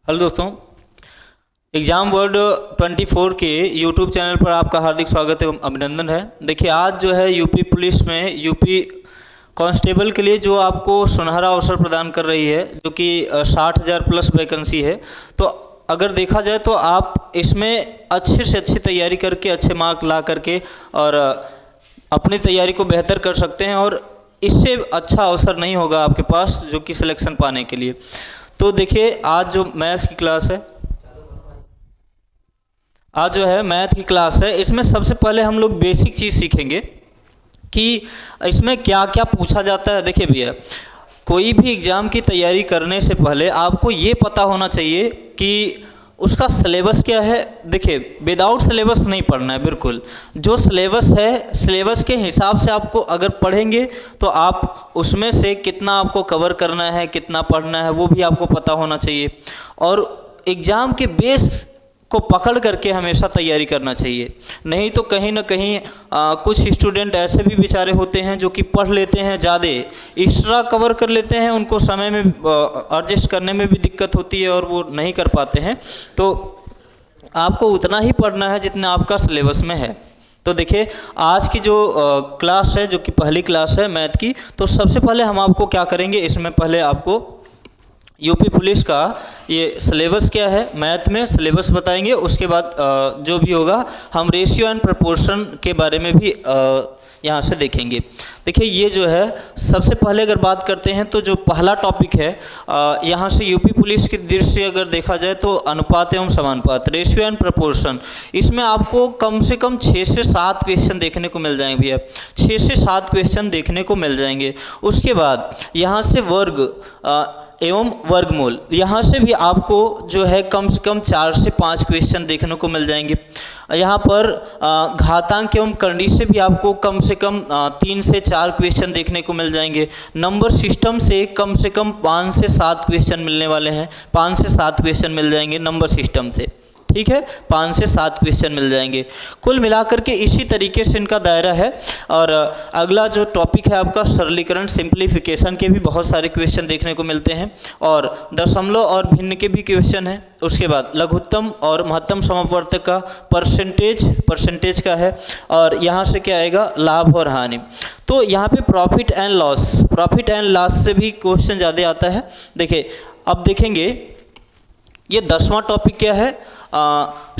Hello दोस्तों, exam world 24 के YouTube channel पर आपका हार्दिक स्वागत एवं अभिनंदन है। देखिए, आज जो है यूपी पुलिस में यूपी कांस्टेबल के लिए जो आपको सुनहरा अवसर प्रदान कर रही है, जो कि 60,000 प्लस वैकेंसी है। तो अगर देखा जाए तो आप इसमें अच्छे से अच्छी तैयारी करके अच्छे मार्क ला करके और अपनी तैयारी को बेहतर कर सकते हैं, और इससे अच्छा अवसर नहीं होगा आपके पास जो कि सिलेक्शन पाने के लिए। तो देखिए, आज जो मैथ्स की क्लास है, आज जो है मैथ की क्लास है, इसमें सबसे पहले हम लोग बेसिक चीज़ सीखेंगे कि इसमें क्या क्या पूछा जाता है। देखिए भैया, कोई भी एग्ज़ाम की तैयारी करने से पहले आपको ये पता होना चाहिए कि उसका सिलेबस क्या है। देखिए, विदाउट सिलेबस नहीं पढ़ना है, बिल्कुल जो सिलेबस है सिलेबस के हिसाब से आपको अगर पढ़ेंगे तो आप उसमें से कितना आपको कवर करना है, कितना पढ़ना है, वो भी आपको पता होना चाहिए। और एग्ज़ाम के बेस को पकड़ करके हमेशा तैयारी करना चाहिए। नहीं तो कहीं ना कहीं कुछ स्टूडेंट ऐसे भी बेचारे होते हैं जो कि पढ़ लेते हैं, ज़्यादा एक्स्ट्रा कवर कर लेते हैं, उनको समय में एडजस्ट करने में भी दिक्कत होती है और वो नहीं कर पाते हैं। तो आपको उतना ही पढ़ना है जितना आपका सिलेबस में है। तो देखिए, आज की जो क्लास है, जो कि पहली क्लास है मैथ की, तो सबसे पहले हम आपको क्या करेंगे, इसमें पहले आपको यूपी पुलिस का ये सिलेबस क्या है, मैथ में सिलेबस बताएंगे। उसके बाद जो भी होगा हम रेशियो एंड प्रपोर्शन के बारे में भी यहाँ से देखेंगे। देखिए, ये जो है सबसे पहले अगर बात करते हैं तो जो पहला टॉपिक है यहाँ से यूपी पुलिस की दृष्टि से अगर देखा जाए तो अनुपात एवं समानुपात, रेशियो एंड प्रपोर्शन, इसमें आपको कम से कम 6 से 7 क्वेश्चन देखने को मिल जाएंगे भैया, 6 से 7 क्वेश्चन देखने को मिल जाएंगे। उसके बाद यहाँ से वर्ग एवं वर्गमूल, यहाँ से भी आपको जो है कम से कम 4 से 5 क्वेश्चन देखने को मिल जाएंगे। यहाँ पर घातांक एवं करनी से भी आपको कम से कम 3 से 4 क्वेश्चन देखने को मिल जाएंगे। नंबर सिस्टम से कम 5 से 7 क्वेश्चन मिलने वाले हैं, 5 से 7 क्वेश्चन मिल जाएंगे नंबर सिस्टम से, ठीक है, 5 से 7 क्वेश्चन मिल जाएंगे। कुल मिलाकर के इसी तरीके से इनका दायरा है। और अगला जो टॉपिक है आपका सरलीकरण, सिंप्लीफिकेशन के भी बहुत सारे क्वेश्चन देखने को मिलते हैं, और दशमलव और भिन्न के भी क्वेश्चन हैं। उसके बाद लघुत्तम और महत्तम समापवर्तक का परसेंटेज का है, और यहाँ से क्या आएगा, लाभ और हानि। तो यहाँ पे प्रॉफिट एंड लॉस से भी क्वेश्चन ज़्यादा आता है। देखिए, अब देखेंगे ये 10वां टॉपिक क्या है,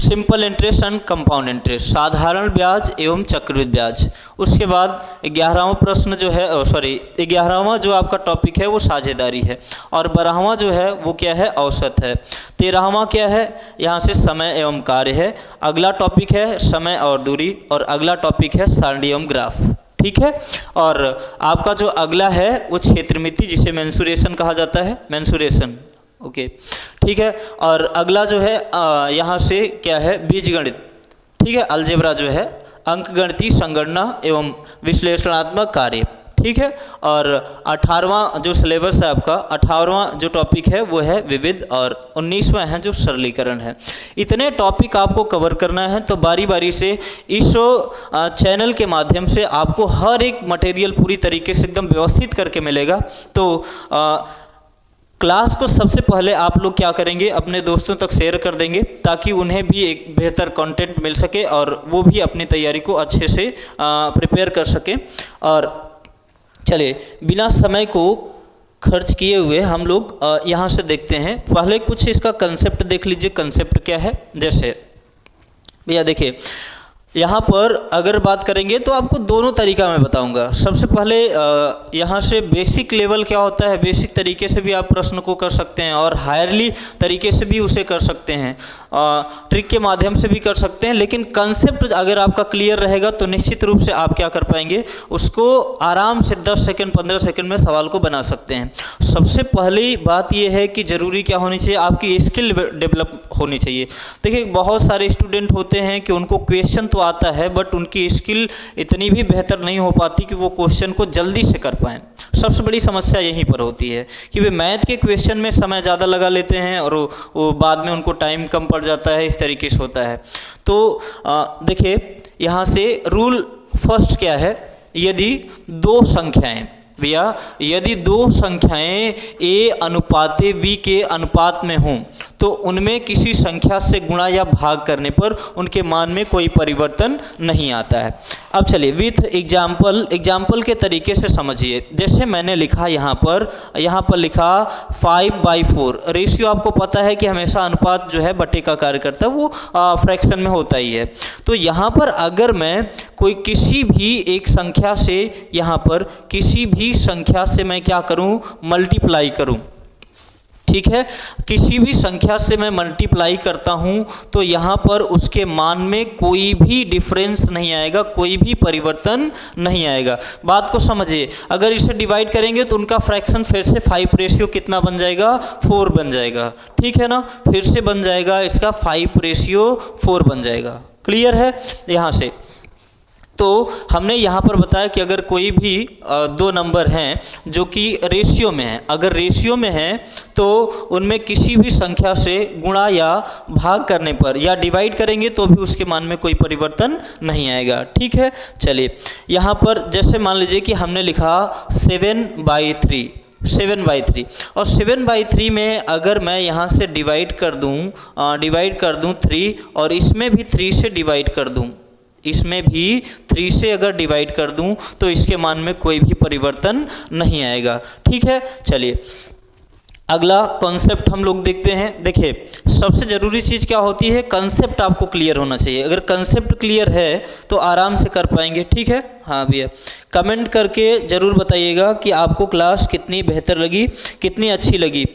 simple interest and compound interest, साधारण ब्याज एवं चक्रवृद्धि ब्याज। उसके बाद 11वां प्रश्न जो है, 11वां जो आपका टॉपिक है वो साझेदारी है, और 12वां जो है वो क्या है, औसत है। 13वां क्या है, यहाँ से समय एवं कार्य है। अगला टॉपिक है समय और दूरी, और अगला टॉपिक है सारणी एवं ग्राफ, ठीक है। और आपका जो अगला है वो क्षेत्रमिति, जिसे मेंसुरेशन कहा जाता है, मेंसुरेशन, ओके, ठीक है। और अगला जो है यहाँ से क्या है, बीजगणित, ठीक है, अलजेब्रा जो है, अंकगणितीय संगणना एवं विश्लेषणात्मक कार्य, ठीक है। और 18वां जो सिलेबस है आपका, 18वां जो टॉपिक है वो है विविध, और 19वां है जो सरलीकरण है। इतने टॉपिक आपको कवर करना है। तो बारी बारी से इस चैनल के माध्यम से आपको हर एक मटेरियल पूरी तरीके से एकदम व्यवस्थित करके मिलेगा। तो क्लास को सबसे पहले आप लोग क्या करेंगे, अपने दोस्तों तक शेयर कर देंगे, ताकि उन्हें भी एक बेहतर कंटेंट मिल सके और वो भी अपनी तैयारी को अच्छे से प्रिपेयर कर सके। और चलिए, बिना समय को खर्च किए हुए हम लोग यहाँ से देखते हैं। पहले कुछ इसका कंसेप्ट देख लीजिए, कंसेप्ट क्या है। जैसे भैया देखिए, यहाँ पर अगर बात करेंगे तो आपको दोनों तरीका मैं बताऊंगा। सबसे पहले यहाँ से बेसिक लेवल क्या होता है, बेसिक तरीके से भी आप प्रश्न को कर सकते हैं, और हायरली तरीके से भी उसे कर सकते हैं, ट्रिक के माध्यम से भी कर सकते हैं। लेकिन कंसेप्ट अगर आपका क्लियर रहेगा तो निश्चित रूप से आप क्या कर पाएंगे, उसको आराम से 10 सेकंड 15 सेकंड में सवाल को बना सकते हैं। सबसे पहली बात यह है कि ज़रूरी क्या होनी चाहिए, आपकी स्किल डेवलप होनी चाहिए। देखिए, बहुत सारे स्टूडेंट होते हैं कि उनको क्वेश्चन तो आता है, बट उनकी स्किल इतनी भी बेहतर नहीं हो पाती कि वो क्वेश्चन को जल्दी से कर पाएँ। सबसे बड़ी समस्या यहीं पर होती है कि वे मैथ के क्वेश्चन में समय ज़्यादा लगा लेते हैं और वो बाद में उनको टाइम कम पड़ जाता है, इस तरीके से होता है। तो देखिए, यहाँ से रूल फर्स्ट क्या है, यदि 2 संख्याएं भैया यदि दो संख्याएं a अनुपाते v के अनुपात में हों तो उनमें किसी संख्या से गुणा या भाग करने पर उनके मान में कोई परिवर्तन नहीं आता है। अब चलिए विथ एग्जाम्पल के तरीके से समझिए। जैसे मैंने लिखा यहाँ पर लिखा 5/4। रेशियो आपको पता है कि हमेशा अनुपात जो है बटे का कार्य करता है, वो फ्रैक्शन में होता ही है। तो यहाँ पर अगर मैं कोई किसी भी एक संख्या से, यहाँ पर किसी भी संख्या से मैं क्या करूँ, मल्टीप्लाई करूँ, ठीक है, किसी भी संख्या से मैं मल्टीप्लाई करता हूं तो यहाँ पर उसके मान में कोई भी डिफरेंस नहीं आएगा, कोई भी परिवर्तन नहीं आएगा। बात को समझिए, अगर इसे डिवाइड करेंगे तो उनका फ्रैक्शन फिर से 5 रेशियो कितना बन जाएगा, 4 बन जाएगा, ठीक है ना, फिर से बन जाएगा इसका 5 रेशियो 4 बन जाएगा। क्लियर है यहाँ से? तो हमने यहाँ पर बताया कि अगर कोई भी दो नंबर हैं जो कि रेशियो में हैं, अगर रेशियो में हैं तो उनमें किसी भी संख्या से गुणा या भाग करने पर या डिवाइड करेंगे तो भी उसके मान में कोई परिवर्तन नहीं आएगा, ठीक है। चलिए यहाँ पर जैसे मान लीजिए कि हमने लिखा 7/3 और 7/3 में अगर मैं यहाँ से डिवाइड कर दूँ 3 और इसमें भी 3 से डिवाइड कर दूँ, इसमें भी 3 से अगर डिवाइड कर दूं तो इसके मान में कोई भी परिवर्तन नहीं आएगा, ठीक है। चलिए अगला कॉन्सेप्ट हम लोग देखते हैं। देखिए सबसे ज़रूरी चीज़ क्या होती है, कंसेप्ट आपको क्लियर होना चाहिए। अगर कंसेप्ट क्लियर है तो आराम से कर पाएंगे, ठीक है। हाँ भैया, कमेंट करके ज़रूर बताइएगा कि आपको क्लास कितनी बेहतर लगी, कितनी अच्छी लगी।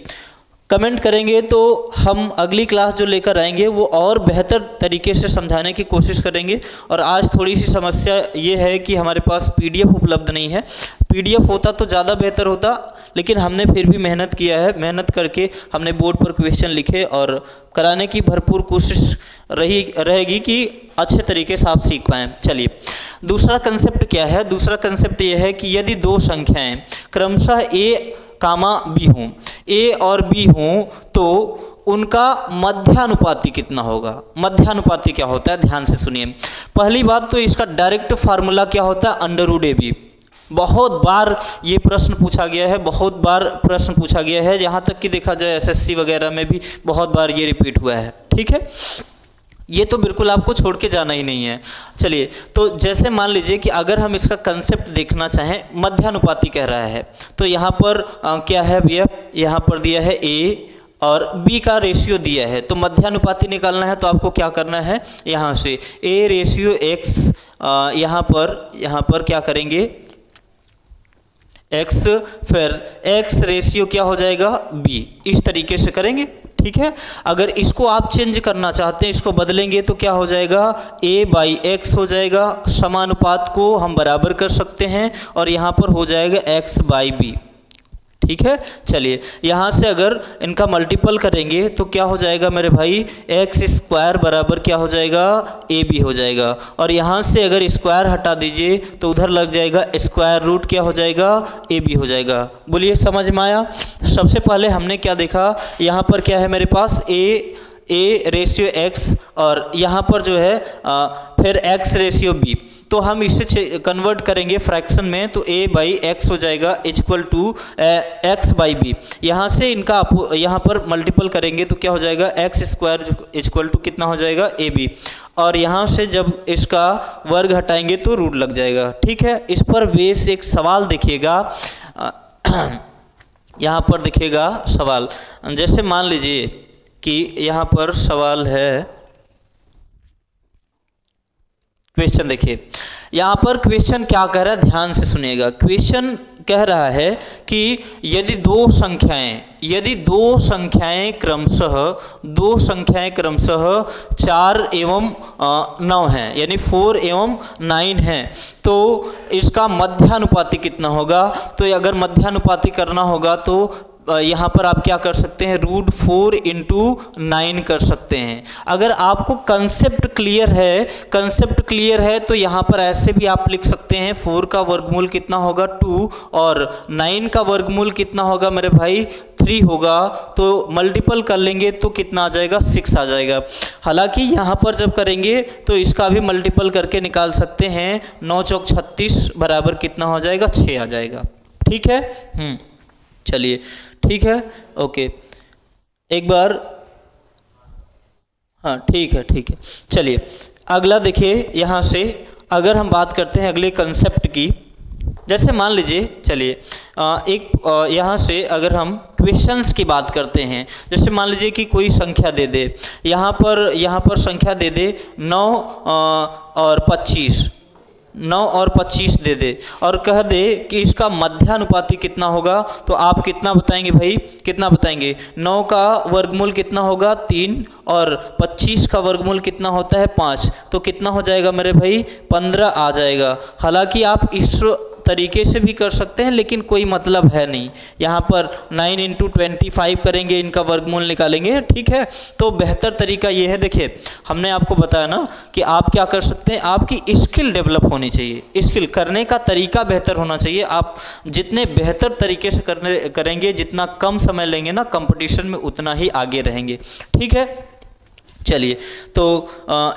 कमेंट करेंगे तो हम अगली क्लास जो लेकर आएंगे वो और बेहतर तरीके से समझाने की कोशिश करेंगे। और आज थोड़ी सी समस्या ये है कि हमारे पास पीडीएफ उपलब्ध नहीं है। पीडीएफ होता तो ज़्यादा बेहतर होता, लेकिन हमने फिर भी मेहनत किया है, मेहनत करके हमने बोर्ड पर क्वेश्चन लिखे और कराने की भरपूर कोशिश रहेगी कि अच्छे तरीके से आप सीख पाएँ। चलिए दूसरा कंसेप्ट क्या है, दूसरा कंसेप्ट ये है कि यदि दो संख्याएँ क्रमशः ए कामा बी हों, ए और बी हों तो उनका मध्यानुपाती कितना होगा। मध्यानुपाती क्या होता है, ध्यान से सुनिए। पहली बात तो इसका डायरेक्ट फार्मूला क्या होता है, √AB। बहुत बार ये प्रश्न पूछा गया है, बहुत बार प्रश्न पूछा गया है, यहाँ तक कि देखा जाए एसएससी वगैरह में भी बहुत बार ये रिपीट हुआ है, ठीक है। ये तो बिल्कुल आपको छोड़ के जाना ही नहीं है। चलिए तो जैसे मान लीजिए कि अगर हम इसका कंसेप्ट देखना चाहें, मध्यानुपाती कह रहा है तो यहाँ पर क्या है भैया, यहाँ पर दिया है ए और बी का रेशियो दिया है, तो मध्यानुपाती निकालना है तो आपको क्या करना है, यहाँ से ए रेशियो एक्स, यहाँ पर क्या करेंगे x, फिर x रेशियो क्या हो जाएगा b, इस तरीके से करेंगे, ठीक है। अगर इसको आप चेंज करना चाहते हैं, इसको बदलेंगे तो क्या हो जाएगा, a/x हो जाएगा। समानुपात को हम बराबर कर सकते हैं और यहाँ पर हो जाएगा x/b, ठीक है। चलिए यहाँ से अगर इनका मल्टीपल करेंगे तो क्या हो जाएगा मेरे भाई, x² बराबर क्या हो जाएगा, ab हो जाएगा। और यहाँ से अगर स्क्वायर हटा दीजिए तो उधर लग जाएगा स्क्वायर रूट क्या हो जाएगा, ab हो जाएगा। बोलिए समझ में आया। सबसे पहले हमने क्या देखा, यहाँ पर क्या है मेरे पास a रेशियो x और यहाँ पर जो है फिर x रेशियो b। तो हम इसे कन्वर्ट करेंगे फ्रैक्शन में तो a/x हो जाएगा इक्वल टू x/b। यहाँ से इनका यहाँ पर मल्टीपल करेंगे तो क्या हो जाएगा, x² इक्वल टू कितना हो जाएगा, ab। और यहाँ से जब इसका वर्ग हटाएंगे तो रूट लग जाएगा, ठीक है। इस पर बेस एक सवाल देखिएगा, यहाँ पर दिखेगा सवाल। जैसे मान लीजिए कि यहाँ पर सवाल है, क्वेश्चन देखिए, यहाँ पर क्वेश्चन क्या कह रहा है, ध्यान से सुनिएगा। क्वेश्चन कह रहा है कि यदि दो संख्याएं क्रमशः 4 एवं 9 हैं, यानी 4 एवं 9 हैं, तो इसका मध्यानुपाती कितना होगा। तो अगर मध्यानुपाती करना होगा तो यहाँ पर आप क्या कर सकते हैं, √4 × 9 कर सकते हैं। अगर आपको कंसेप्ट क्लियर है तो यहाँ पर ऐसे भी आप लिख सकते हैं, 4 का वर्गमूल कितना होगा 2 और 9 का वर्गमूल कितना होगा मेरे भाई 3 होगा। तो मल्टीपल कर लेंगे तो कितना आ जाएगा, 6 आ जाएगा। हालांकि यहाँ पर जब करेंगे तो इसका भी मल्टीपल करके निकाल सकते हैं, 9 चौक 36 बराबर कितना हो जाएगा, 6 आ जाएगा, ठीक है। चलिए ठीक है, ओके। एक बार हाँ ठीक है ठीक है। चलिए अगला देखिए, यहाँ से अगर हम बात करते हैं अगले कंसेप्ट की, जैसे मान लीजिए, चलिए यहाँ से अगर हम क्वेश्चंस की बात करते हैं, जैसे मान लीजिए कि कोई संख्या दे दे, यहाँ पर संख्या दे दे 9 और 25, 9 और 25 दे दे और कह दे कि इसका मध्यानुपाती कितना होगा, तो आप कितना बताएंगे भाई, कितना बताएंगे? 9 का वर्गमूल कितना होगा? 3, और 25 का वर्गमूल कितना होता है? 5। तो कितना हो जाएगा मेरे भाई? 15 आ जाएगा। हालांकि आप इस तरीके से भी कर सकते हैं, लेकिन कोई मतलब है नहीं। यहाँ पर 9 × 25 करेंगे, इनका वर्गमूल निकालेंगे, ठीक है। तो बेहतर तरीका ये है, देखिए हमने आपको बताया ना कि आप क्या कर सकते हैं, आपकी स्किल डेवलप होनी चाहिए, स्किल करने का तरीका बेहतर होना चाहिए। आप जितने बेहतर तरीके से करेंगे, जितना कम समय लेंगे ना कंपटीशन में, उतना ही आगे रहेंगे, ठीक है। चलिए तो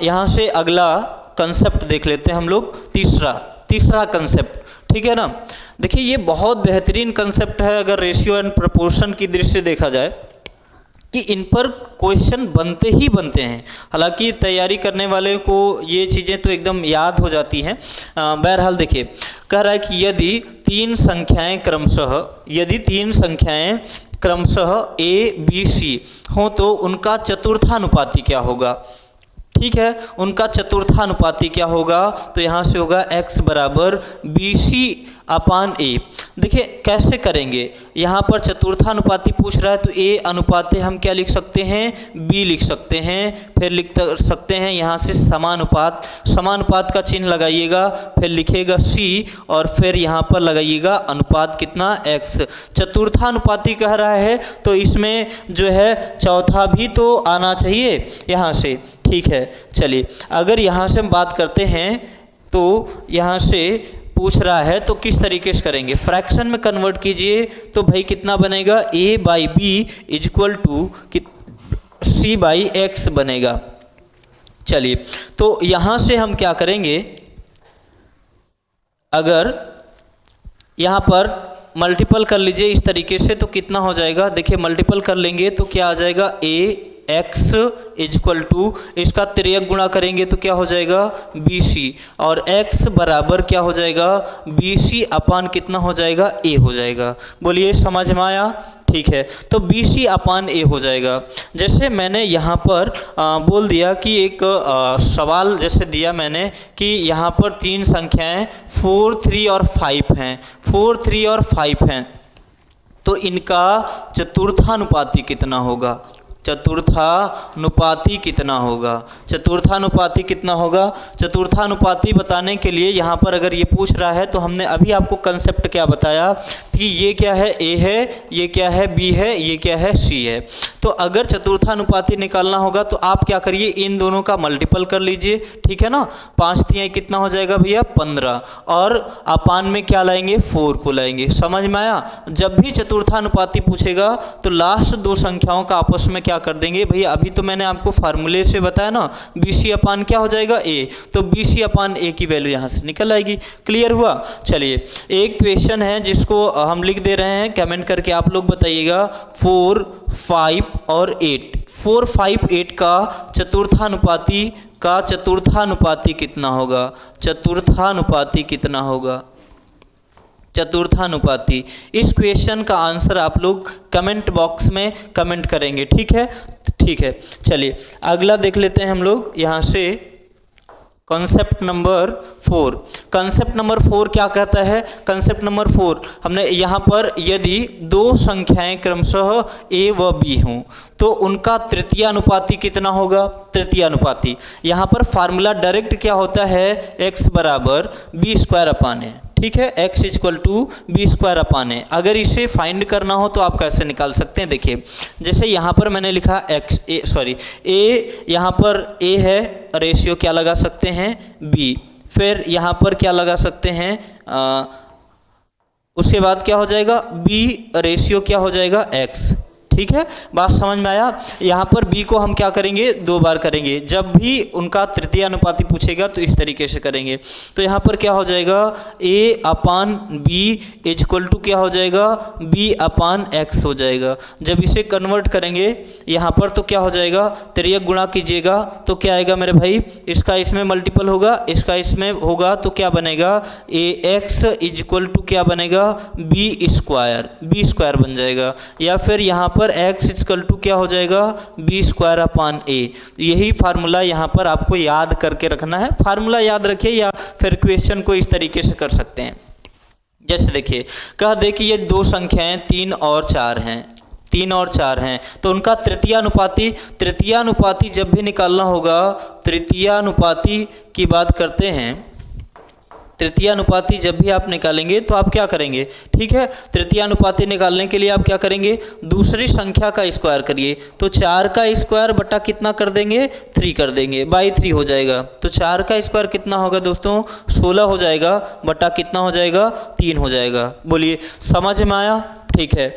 यहाँ से अगला कंसेप्ट देख लेते हैं हम लोग, तीसरा कंसेप्ट, ठीक है ना। देखिए ये बहुत बेहतरीन कंसेप्ट है अगर रेशियो एंड प्रोपोर्शन की दृष्टि से देखा जाए, कि इन पर क्वेश्चन बनते ही बनते हैं। हालांकि तैयारी करने वाले को ये चीज़ें तो एकदम याद हो जाती हैं। बहरहाल देखिए, कह रहा है कि यदि तीन संख्याएं क्रमशः A B C हों तो उनका चतुर्थानुपाती क्या होगा, ठीक है। उनका चतुर्थानुपाती क्या होगा, तो यहाँ से होगा x बराबर BC/A। देखिए कैसे करेंगे, यहाँ पर चतुर्थानुपाती पूछ रहा है तो A अनुपाते हम क्या लिख सकते हैं? B लिख सकते हैं। फिर लिख सकते हैं यहाँ से समानुपात का चिन्ह लगाइएगा, फिर लिखेगा C और फिर यहाँ पर लगाइएगा अनुपात कितना? x। चतुर्थानुपाती कह रहा है तो इसमें जो है चौथा भी तो आना चाहिए यहाँ से, ठीक है। चलिए अगर यहाँ से हम बात करते हैं तो यहाँ से पूछ रहा है तो किस तरीके से करेंगे, फ्रैक्शन में कन्वर्ट कीजिए तो भाई कितना बनेगा? A/B = C/x बनेगा। चलिए तो यहाँ से हम क्या करेंगे, अगर यहाँ पर मल्टीपल कर लीजिए इस तरीके से तो कितना हो जाएगा? देखिए मल्टीपल कर लेंगे तो क्या आ जाएगा? Ax = इसका तिर्यक गुणा करेंगे तो क्या हो जाएगा? BC, और x बराबर क्या हो जाएगा? BC/ कितना हो जाएगा? A हो जाएगा। बोलिए समझ में आया? ठीक है, तो BC/A हो जाएगा। जैसे मैंने यहाँ पर बोल दिया कि एक सवाल जैसे दिया मैंने कि यहाँ पर तीन संख्याएं 4, 3 और 5 हैं, 4, 3 और 5 हैं, तो इनका चतुर्थानुपाती कितना होगा? चतुर्थानुपाती कितना होगा? चतुर्थानुपाती बताने के लिए यहाँ पर अगर ये पूछ रहा है तो हमने अभी आपको कंसेप्ट क्या बताया कि ये क्या है? A है, ये क्या है? B है, ये क्या है? C है। तो अगर चतुर्थानुपाती निकालना होगा तो आप क्या करिए, इन दोनों का मल्टीपल कर लीजिए, ठीक है ना। 5 3 कितना हो जाएगा भैया? 15, और अपान में क्या लाएंगे? 4 को लाएंगे। समझ में आया? जब भी चतुर्थानुपाती पूछेगा तो लास्ट दो संख्याओं का आपस में क्या कर देंगे भैया? अभी तो मैंने आपको फार्मूले से बताया ना, BC/ क्या हो जाएगा? A, तो BC/A की वैल्यू यहाँ से निकल आएगी। क्लियर हुआ? चलिए एक क्वेश्चन है जिसको हम लिख दे रहे हैं, कमेंट करके आप लोग बताइएगा। 4, 5 और 8, 4, 5, 8 का चतुर्थानुपाती कितना होगा? चतुर्थानुपाती। इस क्वेश्चन का आंसर आप लोग कमेंट बॉक्स में कमेंट करेंगे, ठीक है? ठीक है, चलिए अगला देख लेते हैं हम लोग यहाँ से कॉन्सेप्ट नंबर 4। कॉन्सेप्ट नंबर 4 क्या कहता है? कॉन्सेप्ट नंबर 4 हमने यहाँ पर यदि दो संख्याएं क्रमशः A व B हों तो उनका तृतीयानुपाती कितना होगा? तृतीयानुपाती। यहाँ पर फार्मूला डायरेक्ट क्या होता है? x बराबर B²/A, ठीक है। x = B²/A। अगर इसे फाइंड करना हो तो आप कैसे निकाल सकते हैं? देखिए जैसे यहाँ पर मैंने लिखा A, यहाँ पर A है, रेशियो क्या लगा सकते हैं? B। फिर यहाँ पर क्या लगा सकते हैं? उसके बाद क्या हो जाएगा? B रेशियो क्या हो जाएगा? X, ठीक है, बात समझ में आया। यहाँ पर b को हम क्या करेंगे, 2 बार करेंगे। जब भी उनका तृतीय अनुपाती पूछेगा तो इस तरीके से करेंगे। तो यहाँ पर क्या हो जाएगा, a/b इक्वल टू क्या हो जाएगा, b/x हो जाएगा। जब इसे कन्वर्ट करेंगे यहाँ पर तो क्या हो जाएगा, तिर्यक गुणा कीजिएगा तो क्या आएगा मेरे भाई, इसका इसमें मल्टीपल होगा, इसका इसमें होगा तो क्या बनेगा, ax इक्वल टू क्या बनेगा, b² बन जाएगा। या फिर यहाँ पर x इक्वल टू क्या हो जाएगा, b²/a। यही फार्मूला यहाँ पर आपको याद करके रखना है। फार्मूला याद रखिए या फिर क्वेश्चन को इस तरीके से कर सकते हैं। जैसे देखिए, कह दे कि ये 2 संख्याएं 3 और 4 हैं, 3 और 4 हैं, तो उनका तृतीय अनुपाती जब भी निकालना होगा, तृतीय अनुपाती की बात करते हैं, तृतीय अनुपाती जब भी आप निकालेंगे तो आप क्या करेंगे, ठीक है। तृतीय अनुपाती निकालने के लिए आप क्या करेंगे, दूसरी संख्या का स्क्वायर करिए। तो 4 का स्क्वायर बटा कितना कर देंगे, 3 कर देंगे, बाई 3 हो जाएगा। तो 4 का स्क्वायर कितना होगा दोस्तों, 16 हो जाएगा, बटा कितना हो जाएगा, 3 हो जाएगा। बोलिए समझ में आया, ठीक है।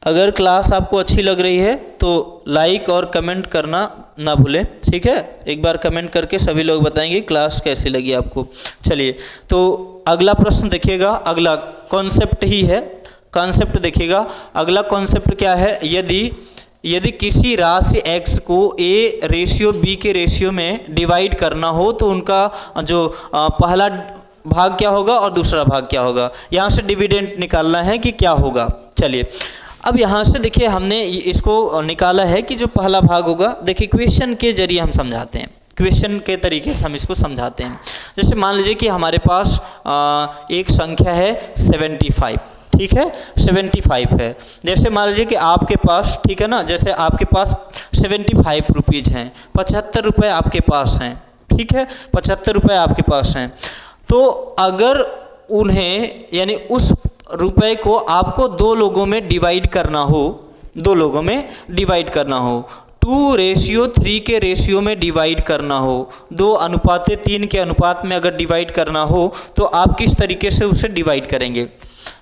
अगर क्लास आपको अच्छी लग रही है तो लाइक और कमेंट करना ना भूलें, ठीक है। एक बार कमेंट करके सभी लोग बताएंगे क्लास कैसी लगी आपको। चलिए, तो अगला प्रश्न देखिएगा, अगला कॉन्सेप्ट ही है, कॉन्सेप्ट देखिएगा। अगला कॉन्सेप्ट क्या है, यदि किसी राशि x को a/b के रेशियो में डिवाइड करना हो तो उनका जो पहला भाग क्या होगा और दूसरा भाग क्या होगा। यहाँ से डिविडेंड निकालना है कि क्या होगा। चलिए, अब यहाँ से देखिए हमने इसको निकाला है कि जो पहला भाग होगा, देखिए क्वेश्चन के जरिए हम समझाते हैं, क्वेश्चन के तरीके से हम इसको समझाते हैं। जैसे मान लीजिए कि हमारे पास एक संख्या है 75, ठीक है, 75 है। जैसे मान लीजिए कि आपके पास, ठीक है ना, जैसे आपके पास 75 रुपीज़ हैं, 75 रुपये आपके पास हैं, ठीक है, 75 रुपये आपके पास हैं। तो अगर उन्हें यानी उस रुपए को आपको 2 लोगों में डिवाइड करना हो, 2 लोगों में डिवाइड करना हो, 2:3 के रेशियो में डिवाइड करना हो, 2:3 के अनुपात में अगर डिवाइड करना हो तो आप किस तरीके से उसे डिवाइड करेंगे।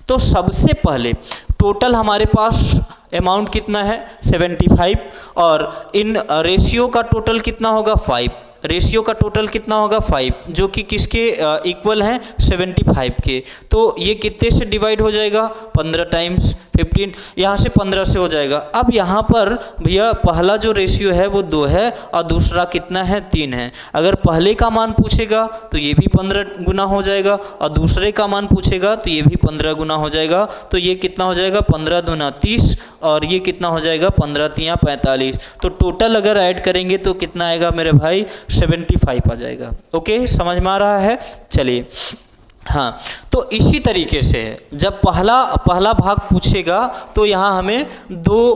तो सबसे पहले टोटल हमारे पास अमाउंट कितना है, 75, और इन रेशियो का टोटल कितना होगा, 5। रेशियो का टोटल कितना होगा, 5, जो कि किसके इक्वल हैं, 75 के। तो ये कितने से डिवाइड हो जाएगा, 15 टाइम्स 15, यहाँ से 15 से हो जाएगा। अब यहाँ पर भैया पहला जो रेशियो है वो 2 है और दूसरा कितना है, 3 है। अगर पहले का मान पूछेगा तो ये भी 15 गुना हो जाएगा और दूसरे का मान पूछेगा तो ये भी 15 गुना हो जाएगा। तो ये कितना हो जाएगा, 15 दूना 30 और ये कितना हो जाएगा, 15 तियां 45। तो टोटल अगर ऐड करेंगे तो कितना आएगा मेरे भाई, 75 आ जाएगा। ओके, समझ में आ रहा है। चलिए, हाँ, तो इसी तरीके से जब पहला भाग पूछेगा तो यहाँ हमें 2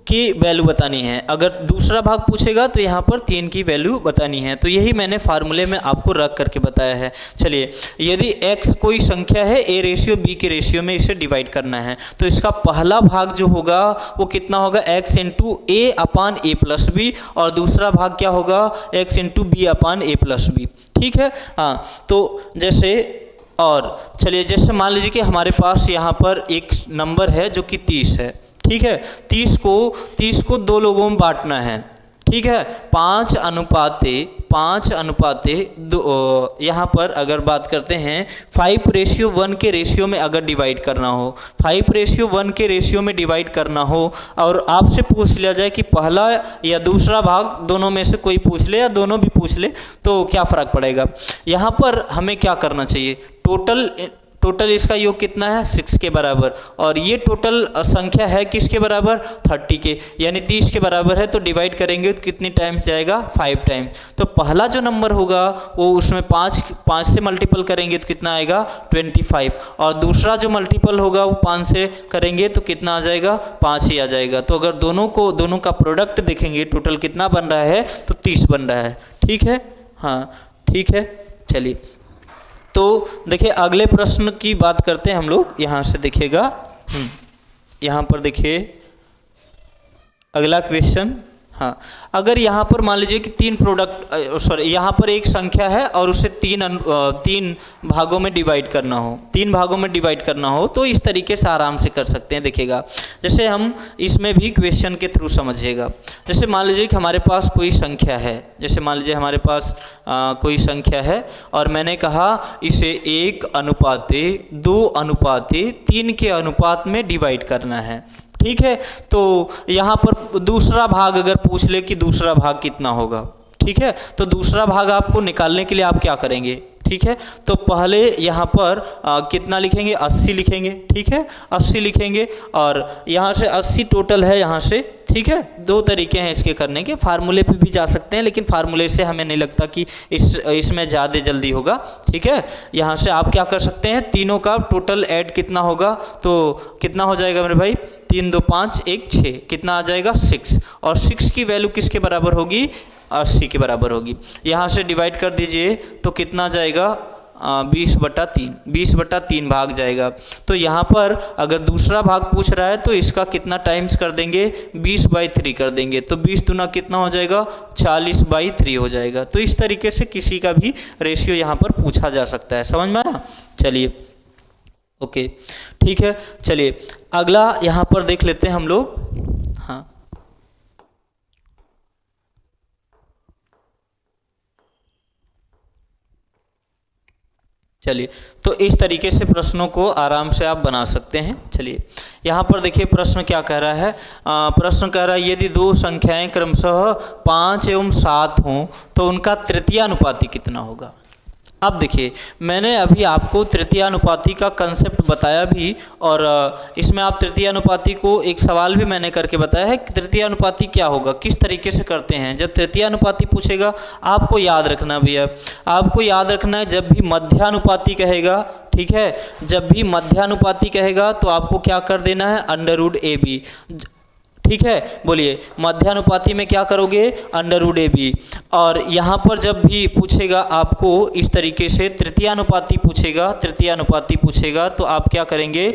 की वैल्यू बतानी है, अगर दूसरा भाग पूछेगा तो यहाँ पर 3 की वैल्यू बतानी है। तो यही मैंने फार्मूले में आपको रख करके बताया है। चलिए, यदि x कोई संख्या है a/b के रेशियो में इसे डिवाइड करना है तो इसका पहला भाग जो होगा वो कितना होगा, x × a/a+b, और दूसरा भाग क्या होगा, x × b/a+b, ठीक है। हाँ, तो जैसे, और चलिए जैसे मान लीजिए कि हमारे पास यहाँ पर एक नंबर है जो कि 30 है, ठीक है। 30 को 2 लोगों में बांटना है, ठीक है, 5:2। यहाँ पर अगर बात करते हैं 5:1 के रेशियो में अगर डिवाइड करना हो, 5:1 के रेशियो में डिवाइड करना हो और आपसे पूछ लिया जाए कि पहला या दूसरा भाग दोनों में से कोई पूछ ले या दोनों भी पूछ ले तो क्या फ़र्क पड़ेगा। यहाँ पर हमें क्या करना चाहिए, टोटल इसका योग कितना है, 6 के बराबर, और ये टोटल संख्या है किसके बराबर, 30 के, यानी 30 के बराबर है। तो डिवाइड करेंगे तो कितनी टाइम्स जाएगा, 5 टाइम्स। तो पहला जो नंबर होगा वो उसमें 5 से मल्टीपल करेंगे तो कितना आएगा, 25, और दूसरा जो मल्टीपल होगा वो 5 से करेंगे तो कितना आ जाएगा, 5 ही आ जाएगा। तो अगर दोनों का प्रोडक्ट देखेंगे टोटल कितना बन रहा है, तो 30 बन रहा है, ठीक है। हाँ, ठीक है। चलिए, तो देखिए अगले प्रश्न की बात करते हैं हम लोग। यहाँ से देखिएगा, यहाँ पर देखिए अगला क्वेश्चन, हाँ, अगर यहाँ पर मान लीजिए कि तीन प्रोडक्ट सॉरी यहाँ पर एक संख्या है और उसे तीन भागों में डिवाइड करना हो, तीन भागों में डिवाइड करना हो, तो इस तरीके से आराम से कर सकते हैं। देखिएगा, जैसे हम इसमें भी क्वेश्चन के थ्रू समझिएगा। जैसे मान लीजिए कि हमारे पास कोई संख्या है, जैसे मान लीजिए हमारे पास कोई संख्या है और मैंने कहा इसे 1:2:3 के अनुपात में डिवाइड करना है। ठीक है, तो यहाँ पर दूसरा भाग अगर पूछ ले कि दूसरा भाग कितना होगा, ठीक है, तो दूसरा भाग आपको निकालने के लिए आप क्या करेंगे, ठीक है, तो पहले यहाँ पर कितना लिखेंगे, 80 लिखेंगे। ठीक है, 80 लिखेंगे और यहाँ से 80 टोटल है यहाँ से। ठीक है, दो तरीके हैं इसके करने के, फार्मूले पे भी जा सकते हैं, लेकिन फार्मूले से हमें नहीं लगता कि इसमें ज़्यादा जल्दी होगा। ठीक है, यहाँ से आप क्या कर सकते हैं, तीनों का टोटल ऐड कितना होगा, तो कितना हो जाएगा मेरे भाई, 3 2 5 1 6, कितना आ जाएगा 6, और 6 की वैल्यू किसके बराबर होगी, 80 के बराबर होगी। यहाँ से डिवाइड कर दीजिए तो कितना जाएगा, 20/3 भाग जाएगा। तो यहाँ पर अगर दूसरा भाग पूछ रहा है तो इसका कितना टाइम्स कर देंगे, 20/3 कर देंगे, तो 20 दूना कितना हो जाएगा, 40/3 हो जाएगा। तो इस तरीके से किसी का भी रेशियो यहाँ पर पूछा जा सकता है। समझ में आया? चलिए, ओके, ठीक है। चलिए अगला यहाँ पर देख लेते हैं हम लोग। हाँ, चलिए, तो इस तरीके से प्रश्नों को आराम से आप बना सकते हैं। चलिए यहाँ पर देखिए प्रश्न क्या कह रहा है, प्रश्न कह रहा है यदि दो संख्याएं क्रमशः 5 एवं 7 हों तो उनका तृतीयानुपाती कितना होगा। अब देखिए, मैंने अभी आपको तृतीयानुपाती का कंसेप्ट बताया भी, और इसमें आप तृतीयानुपाती को एक सवाल भी मैंने करके बताया है कि तृतीयानुपाती क्या होगा, किस तरीके से करते हैं। जब तृतीयानुपाती पूछेगा आपको याद रखना भी है, आपको याद रखना है जब भी मध्यानुपाती कहेगा, ठीक है, जब भी मध्यानुपाती कहेगा तो आपको क्या कर देना है, √AB। ठीक है, बोलिए, मध्यानुपाती में क्या करोगे, √AB। और यहाँ पर जब भी पूछेगा आपको इस तरीके से तृतीयानुपाती पूछेगा तो आप क्या करेंगे,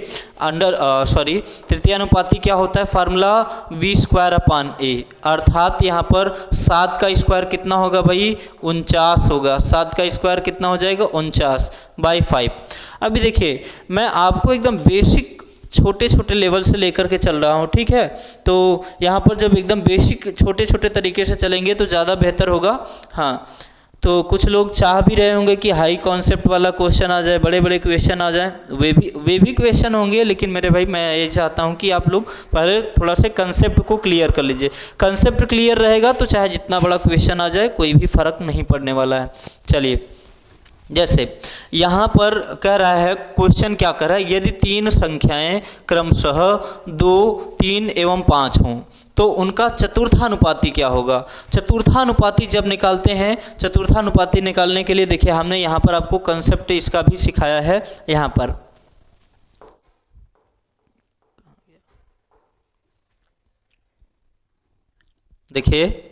तृतीयानुपाती क्या होता है, फार्मूला V²/A, अर्थात यहाँ पर 7 का स्क्वायर कितना होगा भाई, 49 होगा। 7 का स्क्वायर कितना हो जाएगा, 49/5। अभी देखिए, मैं आपको एकदम बेसिक छोटे छोटे लेवल से लेकर के चल रहा हूँ। ठीक है, तो यहाँ पर जब एकदम बेसिक छोटे छोटे तरीके से चलेंगे तो ज़्यादा बेहतर होगा। हाँ, तो कुछ लोग चाह भी रहे होंगे कि हाई कॉन्सेप्ट वाला क्वेश्चन आ जाए, बड़े बड़े क्वेश्चन आ जाए, वे भी क्वेश्चन होंगे, लेकिन मेरे भाई मैं ये चाहता हूँ कि आप लोग पहले थोड़ा सा कंसेप्ट को क्लियर कर लीजिए। कंसेप्ट क्लियर रहेगा तो चाहे जितना बड़ा क्वेश्चन आ जाए कोई भी फर्क नहीं पड़ने वाला है। चलिए, जैसे यहाँ पर कह रहा है, क्वेश्चन क्या कर रहा है, यदि तीन संख्याएं क्रमशः 2, 3 एवं 5 हों तो उनका चतुर्थानुपाती क्या होगा। चतुर्थानुपाती जब निकालते हैं, चतुर्थानुपाती निकालने के लिए देखिए हमने यहाँ पर आपको कंसेप्ट इसका भी सिखाया है। यहाँ पर देखिए,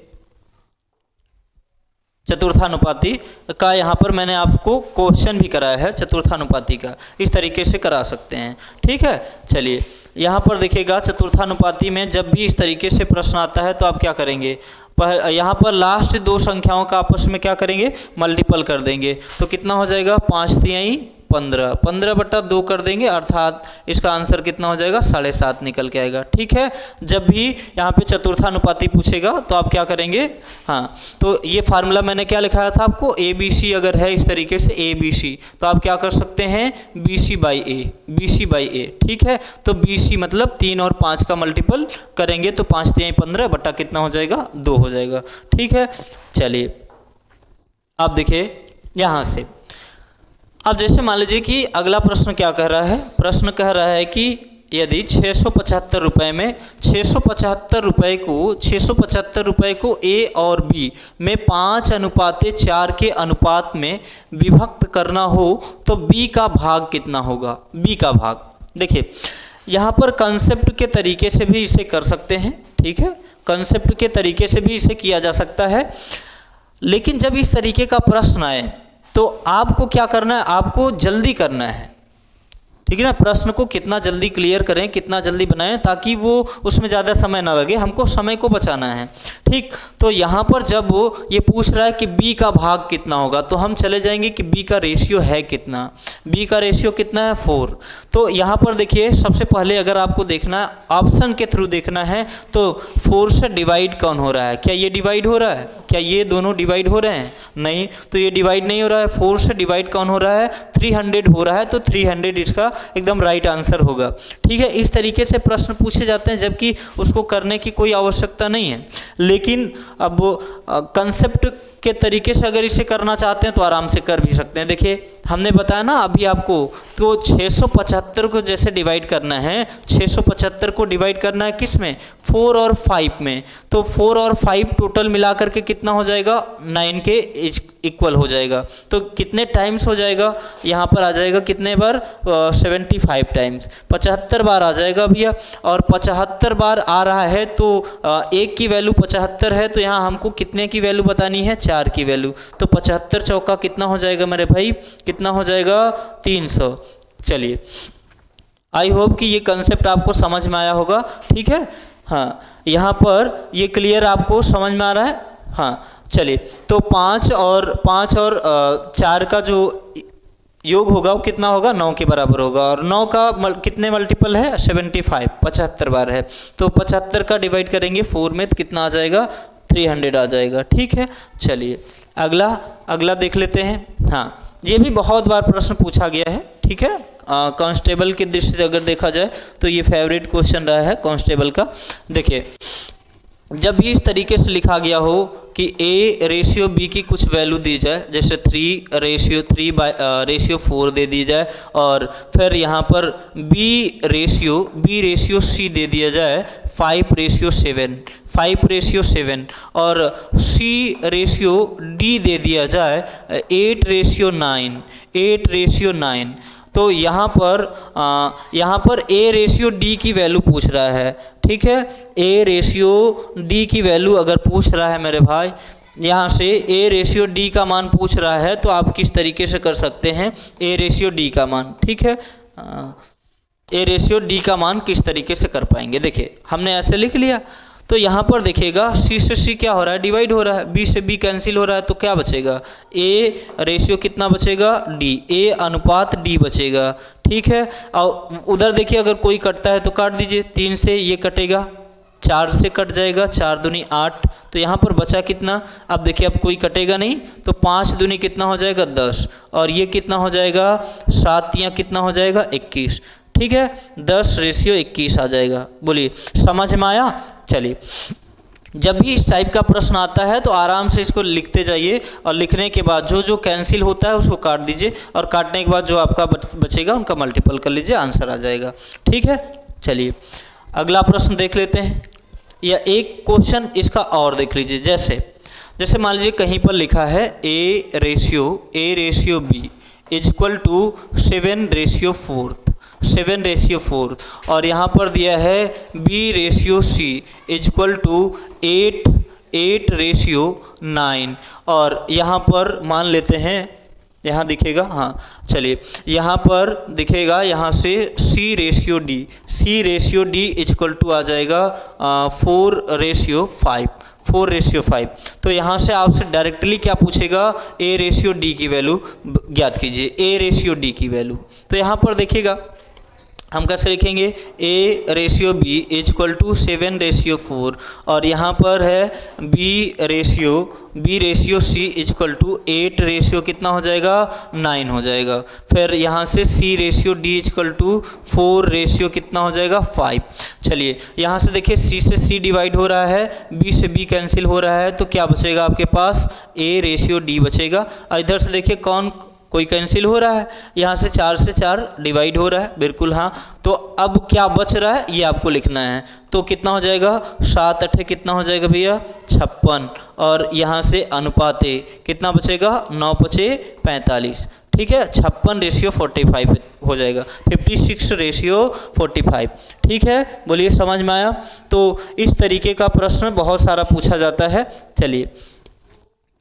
चतुर्थानुपाती का यहाँ पर मैंने आपको क्वेश्चन भी कराया है, चतुर्थानुपाती का इस तरीके से करा सकते हैं। ठीक है, चलिए यहाँ पर देखिएगा, चतुर्थानुपाती में जब भी इस तरीके से प्रश्न आता है तो आप क्या करेंगे, यहाँ पर लास्ट दो संख्याओं का आपस में क्या करेंगे, मल्टीपल कर देंगे, तो कितना हो जाएगा, 5 तिहाई 15, 15/2 कर देंगे, अर्थात इसका आंसर कितना हो जाएगा, 7.5 निकल के आएगा। ठीक है, जब भी यहाँ पे चतुर्थानुपाती पूछेगा तो आप क्या करेंगे, हाँ, तो ये फार्मूला मैंने क्या लिखाया था आपको, ABC अगर है इस तरीके से ABC, तो आप क्या कर सकते हैं, BC/A। ठीक है, तो BC मतलब 3 और 5 का मल्टीपल करेंगे तो 5 तिहाई 15 बटा कितना हो जाएगा, 2 हो जाएगा। ठीक है, चलिए आप देखिए यहाँ से, अब जैसे मान लीजिए कि अगला प्रश्न क्या कह रहा है, प्रश्न कह रहा है कि यदि 675 रुपये में 675 रुपये को A और B में 5:4 के अनुपात में विभक्त करना हो तो B का भाग कितना होगा। B का भाग देखिए, यहाँ पर कंसेप्ट के तरीके से भी इसे कर सकते हैं। ठीक है, कंसेप्ट के तरीके से भी इसे किया जा सकता है, लेकिन जब इस तरीके का प्रश्न आए तो आपको क्या करना है, आपको जल्दी करना है। ठीक है ना। प्रश्न को कितना जल्दी क्लियर करें, कितना जल्दी बनाएं, ताकि वो उसमें ज़्यादा समय ना लगे, हमको समय को बचाना है। ठीक, तो यहाँ पर जब वो ये पूछ रहा है कि b का भाग कितना होगा, तो हम चले जाएंगे कि b का रेशियो है कितना। b का रेशियो कितना है 4। तो यहाँ पर देखिए सबसे पहले अगर आपको देखना है, ऑप्शन के थ्रू देखना है, तो 4 से डिवाइड कौन हो रहा है, क्या ये डिवाइड हो रहा है, क्या ये दोनों डिवाइड हो रहे हैं, नहीं, तो ये डिवाइड नहीं हो रहा है। 4 से डिवाइड कौन हो रहा है, 300 हो रहा है, तो 300 इसका एकदम राइट आंसर होगा। ठीक है, इस तरीके से प्रश्न पूछे जाते हैं, जबकि उसको करने की कोई आवश्यकता नहीं है। लेकिन अब कंसेप्ट के तरीके से अगर इसे करना चाहते हैं तो आराम से कर भी सकते हैं। देखिए हमने बताया ना अभी आपको, तो 675 को जैसे डिवाइड करना है, 675 को डिवाइड करना है किस में, 4 और 5 में, तो 4 और 5 टोटल मिला करके कितना हो जाएगा, 9 के इक्वल हो जाएगा। तो कितने टाइम्स हो जाएगा, यहाँ पर आ जाएगा कितने बार, 75 टाइम्स, 75 बार आ जाएगा भैया। और 75 बार आ रहा है तो एक की वैल्यू 75 है, तो यहाँ हमको कितने की वैल्यू बतानी है, 4 की वैल्यू। तो 75 चौका कितना हो जाएगा मेरे भाई, कितना हो जाएगा, 300। चलिए, आई होप कि ये कंसेप्ट आपको समझ में आया होगा। ठीक है, हाँ, यहाँ पर ये क्लियर आपको समझ में आ रहा है। हाँ चलिए, तो 5 और 4 का जो योग होगा वो कितना होगा, 9 के बराबर होगा। और 9 का कितने मल्टीपल है, 75, 75 बार है। तो 75 का डिवाइड करेंगे 4 में तो कितना आ जाएगा, 300 आ जाएगा। ठीक है, चलिए अगला देख लेते हैं। हाँ, ये भी बहुत बार प्रश्न पूछा गया है। ठीक है, कांस्टेबल की दृष्टि से अगर देखा जाए तो ये फेवरेट क्वेश्चन रहा है कांस्टेबल का। देखिए, जब भी इस तरीके से लिखा गया हो कि A रेशियो B की कुछ वैल्यू दी जाए, जैसे 3:4 दे दी जाए, और फिर यहाँ पर B रेशियो C दे दिया जाए 5:7, और C रेशियो D दे दिया जाए 8:9। तो यहाँ पर A रेशियो D की वैल्यू पूछ रहा है। ठीक है, A रेशियो D की वैल्यू अगर पूछ रहा है मेरे भाई, यहाँ से A रेशियो D का मान पूछ रहा है, तो आप किस तरीके से कर सकते हैं A रेशियो D का मान। ठीक है, A रेशियो D का मान किस तरीके से कर पाएंगे, देखिए हमने ऐसे लिख लिया। तो यहाँ पर देखिएगा C से C क्या हो रहा है, डिवाइड हो रहा है, B से B कैंसिल हो रहा है, तो क्या बचेगा, A रेशियो कितना बचेगा, D, A अनुपात D बचेगा। ठीक है, और उधर देखिए अगर कोई कटता है तो काट दीजिए, 3 से ये कटेगा, 4 से कट जाएगा, 4 दूनी 8, तो यहाँ पर बचा कितना, अब देखिए अब कोई कटेगा नहीं, तो 5 दूनी कितना हो जाएगा, 10, और ये कितना हो जाएगा, 7 या कितना हो जाएगा, 21। ठीक है, 10:21 आ जाएगा। बोलिए समझ में आया। चलिए, जब भी इस टाइप का प्रश्न आता है तो आराम से इसको लिखते जाइए, और लिखने के बाद जो जो कैंसिल होता है उसको काट दीजिए, और काटने के बाद जो आपका बचेगा उनका मल्टीपल कर लीजिए, आंसर आ जाएगा। ठीक है, चलिए अगला प्रश्न देख लेते हैं, या एक क्वेश्चन इसका और देख लीजिए। जैसे मान लीजिए कहीं पर लिखा है A ratio B equal to 7:4, और यहाँ पर दिया है B ratio C equal to 8:9, और यहाँ पर मान लेते हैं, यहाँ दिखेगा, हाँ चलिए यहाँ पर दिखेगा, यहाँ से C ratio D equal to आ जाएगा 4:5। तो यहाँ से आपसे डायरेक्टली क्या पूछेगा, A रेशियो D की वैल्यू ज्ञात कीजिए, A रेशियो D की वैल्यू। तो यहाँ पर देखिएगा हम कैसे लिखेंगे, A ratio B equal to 7:4, और यहाँ पर है B ratio C equal to 8 ratio कितना हो जाएगा, 9 हो जाएगा। फिर यहाँ से C ratio D equal to 4 ratio कितना हो जाएगा, 5। चलिए यहाँ से देखिए C से C डिवाइड हो रहा है, B से B कैंसिल हो रहा है, तो क्या बचेगा आपके पास, A रेशियो D बचेगा। और इधर से देखिए कोई कैंसिल हो रहा है, यहाँ से 4 से 4 डिवाइड हो रहा है, बिल्कुल हाँ। तो अब क्या बच रहा है ये आपको लिखना है, तो कितना हो जाएगा, 7 कितना हो जाएगा भैया, 56, और यहाँ से अनुपाते कितना बचेगा, 9×5 = 45। ठीक है, 56:45 हो जाएगा, 56:45। ठीक है, बोलिए समझ में आया। तो इस तरीके का प्रश्न बहुत सारा पूछा जाता है। चलिए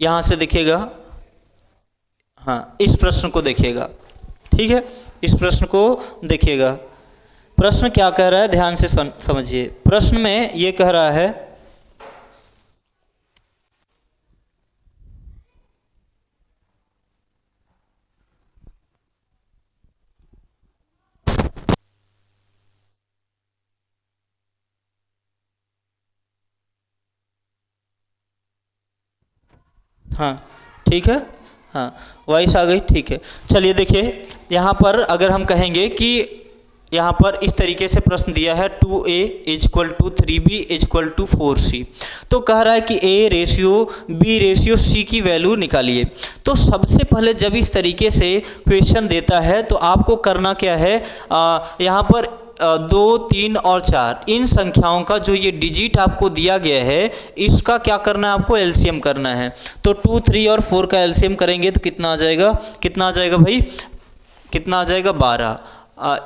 यहाँ से देखिएगा, हाँ इस प्रश्न को देखिएगा। ठीक है, इस प्रश्न को देखिएगा, प्रश्न क्या कह रहा है, ध्यान से समझिए। प्रश्न में ये कह रहा है हाँ ठीक है, हाँ वॉइस आ गई, ठीक है। चलिए देखिए, यहाँ पर अगर हम कहेंगे कि यहाँ पर इस तरीके से प्रश्न दिया है 2a equal to 3b equal to 4c, तो कह रहा है कि a ratio b ratio c की वैल्यू निकालिए। तो सबसे पहले जब इस तरीके से क्वेश्चन देता है तो आपको करना क्या है, यहाँ पर 2, 3 और 4 इन संख्याओं का जो ये डिजिट आपको दिया गया है, इसका क्या करना है, आपको एलसीएम करना है। तो 2, 3 और 4 का एलसीएम करेंगे तो कितना आ जाएगा, कितना आ जाएगा भाई, कितना आ जाएगा 12।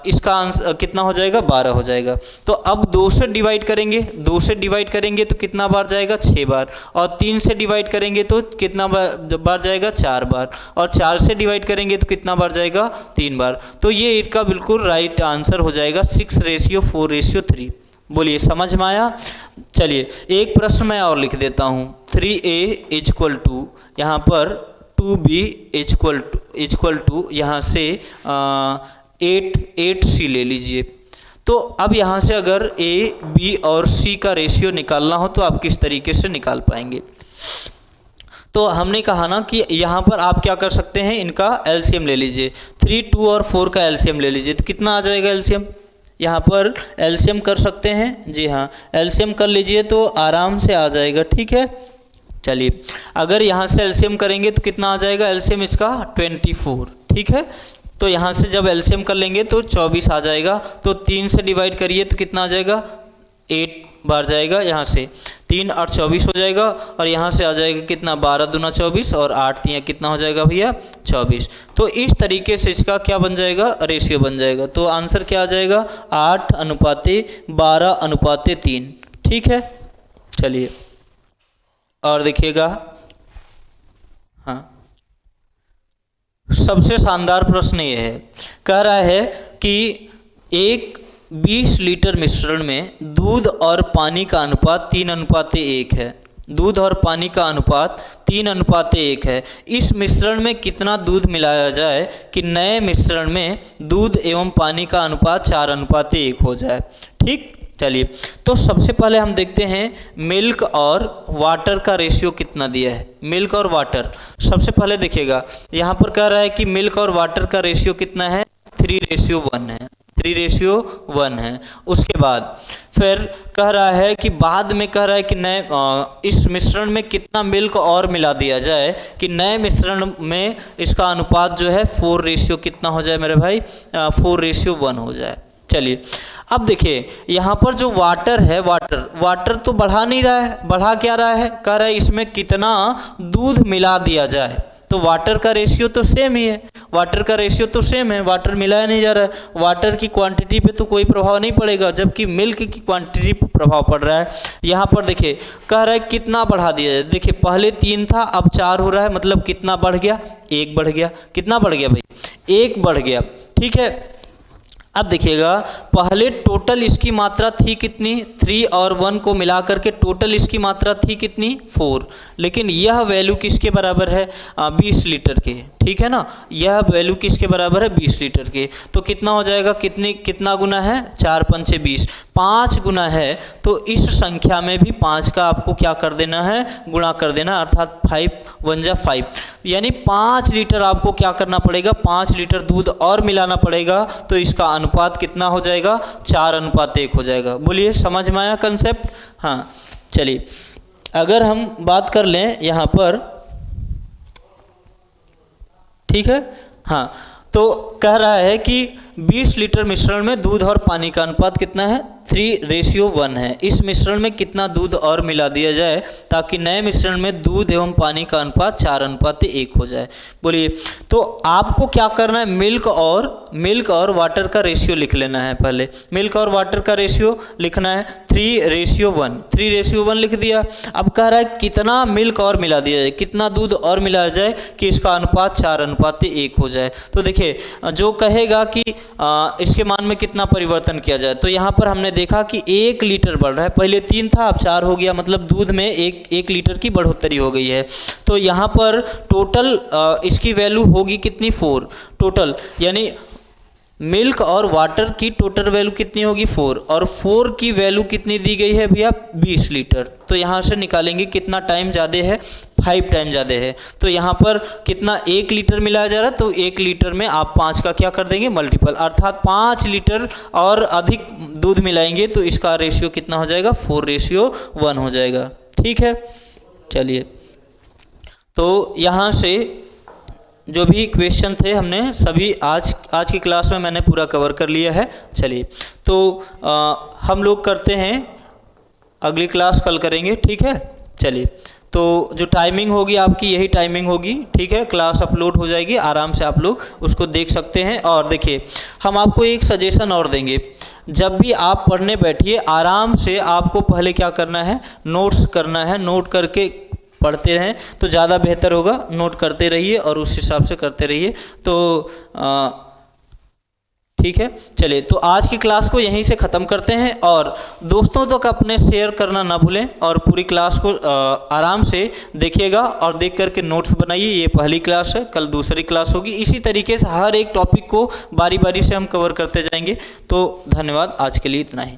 इसका आंसर कितना हो जाएगा, 12 हो जाएगा। तो अब 2 से डिवाइड करेंगे, 2 से डिवाइड करेंगे तो कितना बार जाएगा, 6 बार। और 3 से डिवाइड करेंगे तो कितना बार जाएगा, 4 बार। और 4 से डिवाइड करेंगे तो कितना बार जाएगा, 3 बार। तो ये इसका बिल्कुल राइट आंसर हो जाएगा 6:4:3। बोलिए समझ में आया। चलिए एक प्रश्न मैं और लिख देता हूँ, 3a इजक्वल टू यहाँ पर 2b इजक्वल टू यहाँ से 8c ले लीजिए। तो अब यहाँ से अगर a, b और c का रेशियो निकालना हो तो आप किस तरीके से निकाल पाएंगे। तो हमने कहा ना कि यहाँ पर आप क्या कर सकते हैं, इनका एलसीएम ले लीजिए। 3, 2 और 4 का एलसीएम ले लीजिए तो कितना आ जाएगा एलसीएम, यहाँ पर एलसीएम कर सकते हैं, जी हाँ एलसीएम कर लीजिए तो आराम से आ जाएगा, ठीक है। चलिए अगर यहाँ से एलसीएम करेंगे तो कितना आ जाएगा, एलसीएम इसका 24, ठीक है। तो यहाँ से जब एलसीएम कर लेंगे तो 24 आ जाएगा। तो 3 से डिवाइड करिए तो कितना आ जाएगा, 8 बार जाएगा, यहाँ से 3 8 24 हो जाएगा। और यहाँ से आ जाएगा कितना, 12 दूना 24 और 8 3 कितना हो जाएगा भैया, 24। तो इस तरीके से इसका क्या बन जाएगा, रेशियो बन जाएगा। तो आंसर क्या आ जाएगा, 8:12:3, ठीक है। चलिए और देखिएगा, हाँ सबसे शानदार प्रश्न ये है, कह रहा है कि एक 20 लीटर मिश्रण में दूध और पानी का अनुपात 3:1 है। दूध और पानी का अनुपात 3:1 है। इस मिश्रण में कितना दूध मिलाया जाए कि नए मिश्रण में दूध एवं पानी का अनुपात 4:1 हो जाए, ठीक। चलिए तो सबसे पहले हम देखते हैं मिल्क और वाटर का रेशियो कितना दिया है। मिल्क और वाटर सबसे पहले देखिएगा, यहाँ पर कह रहा है कि मिल्क और वाटर का रेशियो कितना है, 3:1 है, 3:1 है। उसके बाद फिर कह रहा है कि बाद में कह रहा है कि नए इस मिश्रण में कितना मिल्क और मिला दिया जाए कि नए मिश्रण में इसका अनुपात जो है 4 कितना हो जाए मेरे भाई, 4:1 हो जाए। चलिए अब देखिए यहाँ पर जो वाटर है, वाटर तो बढ़ा नहीं रहा है, बढ़ा क्या रहा है, कह रहा है इसमें कितना दूध मिला दिया जाए। तो वाटर का रेशियो तो सेम ही है, वाटर का रेशियो तो सेम है, वाटर मिलाया नहीं जा रहा है। वाटर की क्वांटिटी पे तो कोई प्रभाव नहीं पड़ेगा, जबकि मिल्क की क्वांटिटी पे प्रभाव पड़ रहा है। यहाँ पर देखिए कह रहा है कितना बढ़ा दिया जाए। देखिए पहले 3 था, अब 4 हो रहा है, मतलब कितना बढ़ गया, 1 बढ़ गया। कितना बढ़ गया भाई, 1 बढ़ गया, ठीक है। अब देखिएगा पहले टोटल इसकी मात्रा थी कितनी, 3 और 1 को मिला करके टोटल इसकी मात्रा थी कितनी, 4। लेकिन यह वैल्यू किसके बराबर है, 20 लीटर के, ठीक है ना। यह वैल्यू किसके बराबर है, 20 लीटर के। तो कितना हो जाएगा, कितना गुना है, 4 पंचे 20, 5 गुना है। तो इस संख्या में भी 5 का आपको क्या कर देना है, गुणा कर देना, अर्थात 5 1 जा 5, यानी 5 लीटर आपको क्या करना पड़ेगा, 5 लीटर दूध और मिलाना पड़ेगा। तो इसका अनुपात कितना हो जाएगा, 4:1 हो जाएगा। बोलिए समझ में आया कंसेप्ट। हाँ चलिए अगर हम बात कर लें यहाँ पर, ठीक है। हाँ तो कह रहा है कि 20 लीटर मिश्रण में दूध और पानी का अनुपात कितना है, 3:1 है। इस मिश्रण में कितना दूध और मिला दिया जाए ताकि नए मिश्रण में दूध एवं पानी का अनुपात 4:1 हो जाए। बोलिए, तो आपको क्या करना है, मिल्क और वाटर का रेशियो लिख लेना है। पहले मिल्क और वाटर का रेशियो लिखना है 3:1। 3:1 लिख दिया। अब कह रहा है कितना मिल्क और मिला दिया जाए, कितना दूध और मिलाया जाए कि इसका अनुपात 4:1 हो जाए। तो देखिए, जो कहेगा कि इसके मान में कितना परिवर्तन किया जाए, तो यहाँ पर हमने देखा कि 1 लीटर बढ़ रहा है, पहले 3 था अब 4 हो गया, मतलब दूध में एक लीटर की बढ़ोतरी हो गई है। तो यहाँ पर टोटल इसकी वैल्यू होगी कितनी, 4 टोटल, यानी मिल्क और वाटर की टोटल वैल्यू कितनी होगी 4, और 4 की वैल्यू कितनी दी गई है भैया 20 लीटर। तो यहाँ से निकालेंगे कितना टाइम ज़्यादा है, 5 टाइम ज़्यादा है। तो यहाँ पर कितना 1 लीटर मिलाया जा रहा है, तो 1 लीटर में आप 5 का क्या कर देंगे मल्टीपल, अर्थात 5 लीटर और अधिक दूध मिलाएंगे तो इसका रेशियो कितना हो जाएगा 4:1 हो जाएगा। ठीक है, चलिए, तो यहाँ से जो भी क्वेश्चन थे हमने सभी आज की क्लास में मैंने पूरा कवर कर लिया है। चलिए, तो हम लोग करते हैं, अगली क्लास कल करेंगे। ठीक है, चलिए, तो जो टाइमिंग होगी आपकी यही टाइमिंग होगी। ठीक है, क्लास अपलोड हो जाएगी, आराम से आप लोग उसको देख सकते हैं। और देखिए, हम आपको एक सजेशन और देंगे, जब भी आप पढ़ने बैठिए आराम से आपको पहले क्या करना है, नोट्स करना है, नोट करके पढ़ते रहें तो ज़्यादा बेहतर होगा। नोट करते रहिए और उस हिसाब से करते रहिए। तो ठीक है, चलिए, तो आज की क्लास को यहीं से ख़त्म करते हैं और दोस्तों तक अपने शेयर करना ना भूलें और पूरी क्लास को आराम से देखिएगा और देख करके नोट्स बनाइए। ये पहली क्लास है, कल दूसरी क्लास होगी। इसी तरीके से हर एक टॉपिक को बारी बारी से हम कवर करते जाएंगे। तो धन्यवाद, आज के लिए इतना ही।